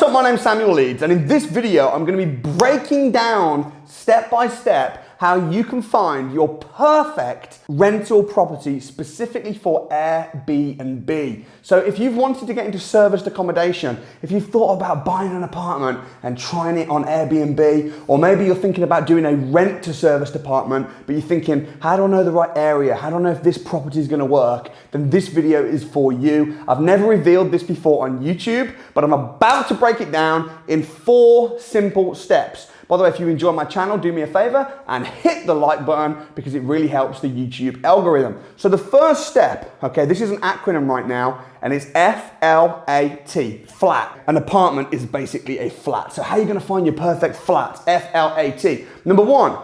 what's up? My name's Samuel Leeds, and in this video, I'm going to be breaking down step by step how you can find your perfect rental property specifically for Airbnb. So if you've wanted to get into serviced accommodation, if you've thought about buying an apartment and trying it on Airbnb, or maybe you're thinking about doing a rent to serviced apartment, but you're thinking, how do I know the right area? How do I know if this property is going to work? Then this video is for you. I've never revealed this before on YouTube, but I'm about to break it down in 4 simple steps. By the way, if you enjoy my channel, do me a favor and hit the like button because it really helps the YouTube algorithm. So the first step, okay, this is an acronym right now, and it's F-L-A-T, flat. An apartment is basically a flat. So how are you gonna find your perfect flat? F-L-A-T. Number 1,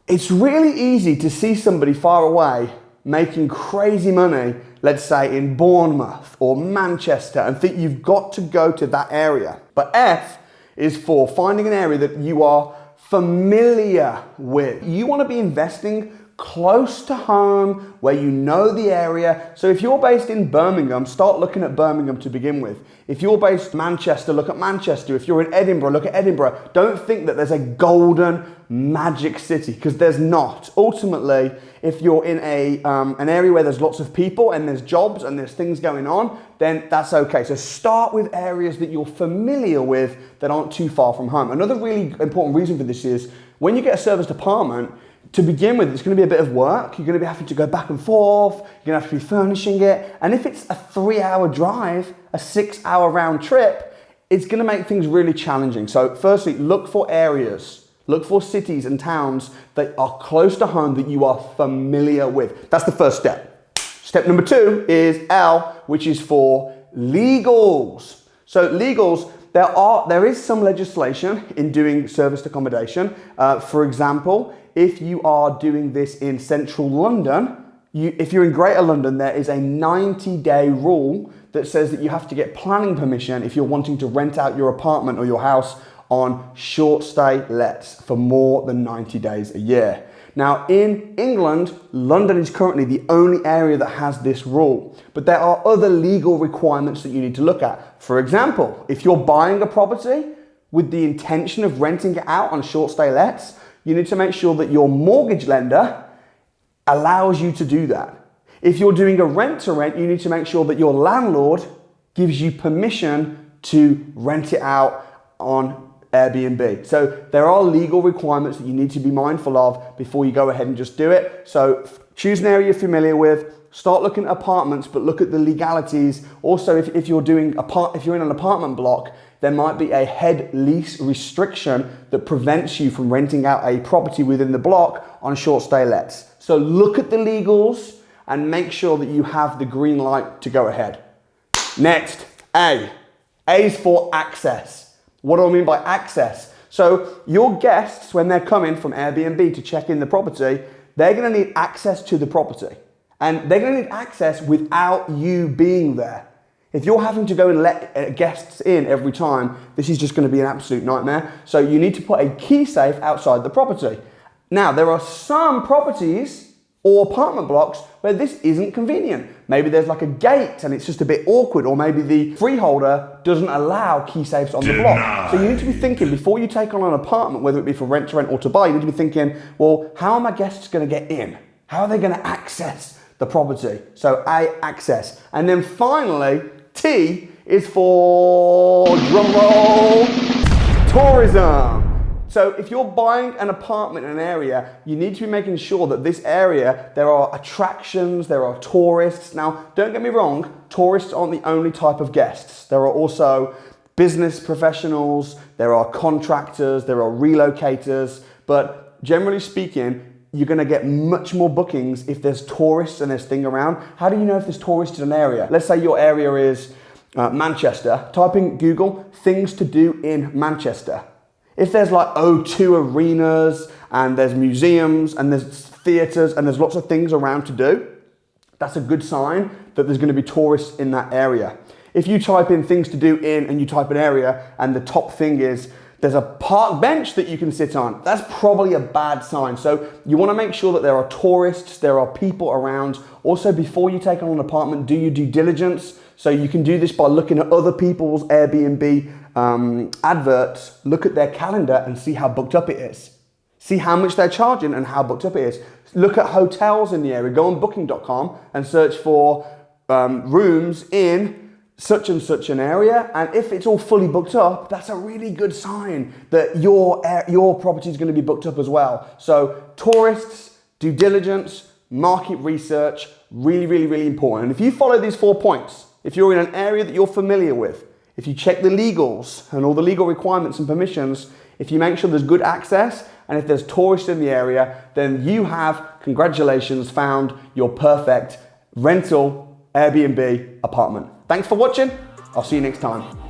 it's really easy to see somebody far away making crazy money, let's say in Bournemouth or Manchester, and think you've got to go to that area. But F is for finding an area that you are familiar with. You want to be investing close to home, where you know the area. So if you're based in Birmingham, start looking at Birmingham to begin with. If you're based in Manchester, look at Manchester. If you're in Edinburgh, look at Edinburgh. Don't think that there's a golden magic city, because there's not. Ultimately, if you're in an area where there's lots of people and there's jobs and there's things going on, then that's okay. So start with areas that you're familiar with that aren't too far from home. Another really important reason for this is when you get a serviced apartment, to begin with, it's going to be a bit of work. You're going to be having to go back and forth. You're going to have to be furnishing it. And if it's a 3-hour drive, a 6-hour round trip, it's going to make things really challenging. So firstly, look for areas. Look for cities and towns that are close to home that you are familiar with. That's the first step. Step number 2 is L, which is for legals. So legals, there is some legislation in doing serviced accommodation. For example, if you are doing this in central London, if you're in Greater London, there is a 90-day rule that says that you have to get planning permission if you're wanting to rent out your apartment or your house on short stay lets for more than 90 days a year. Now in England, London is currently the only area that has this rule, but there are other legal requirements that you need to look at. For example, if you're buying a property with the intention of renting it out on short stay lets, you need to make sure that your mortgage lender allows you to do that. If you're doing a rent to rent, you need to make sure that your landlord gives you permission to rent it out on Airbnb. So there are legal requirements that you need to be mindful of before you go ahead and just do it. So choose an area you're familiar with, start looking at apartments, but look at the legalities. Also, if you're in an apartment block, there might be a head lease restriction that prevents you from renting out a property within the block on short stay lets. So look at the legals and make sure that you have the green light to go ahead. Next, A. A is for access. What do I mean by access? So your guests, when they're coming from Airbnb to check in the property, they're going to need access to the property. And they're going to need access without you being there. If you're having to go and let guests in every time, this is just going to be an absolute nightmare. So you need to put a key safe outside the property. Now, there are some properties or apartment blocks where this isn't convenient. Maybe there's like a gate and it's just a bit awkward, or maybe the freeholder doesn't allow key safes on the block. So you need to be thinking, before you take on an apartment, whether it be for rent to rent or to buy, you need to be thinking, well, how are my guests going to get in? How are they going to access the property? So A, access. And then finally, T is for, drum roll, tourism. So if you're buying an apartment in an area, you need to be making sure that this area, there are attractions, there are tourists. Now, don't get me wrong, tourists aren't the only type of guests. There are also business professionals, there are contractors, there are relocators, but generally speaking, you're going to get much more bookings if there's tourists and there's things around. How do you know if there's tourists in an area? Let's say your area is Manchester. Type in Google, things to do in Manchester. If there's like O2 arenas and there's museums and there's theatres and there's lots of things around to do, that's a good sign that there's going to be tourists in that area. If you type in things to do in and you type an area and the top thing is there's a park bench that you can sit on, that's probably a bad sign. So you want to make sure that there are tourists, there are people around. Also, before you take on an apartment, do your due diligence. So you can do this by looking at other people's Airbnb adverts, look at their calendar and see how booked up it is. See how much they're charging and how booked up it is. Look at hotels in the area. Go on booking.com and search for rooms in such and such an area, and if it's all fully booked up, that's a really good sign that your property is going to be booked up as well. So tourists, due diligence, market research, really, really, really important. And if you follow these 4 points, if you're in an area that you're familiar with, if you check the legals and all the legal requirements and permissions, if you make sure there's good access, and if there's tourists in the area, then you have, congratulations, found your perfect rental Airbnb apartment. Thanks for watching. I'll see you next time.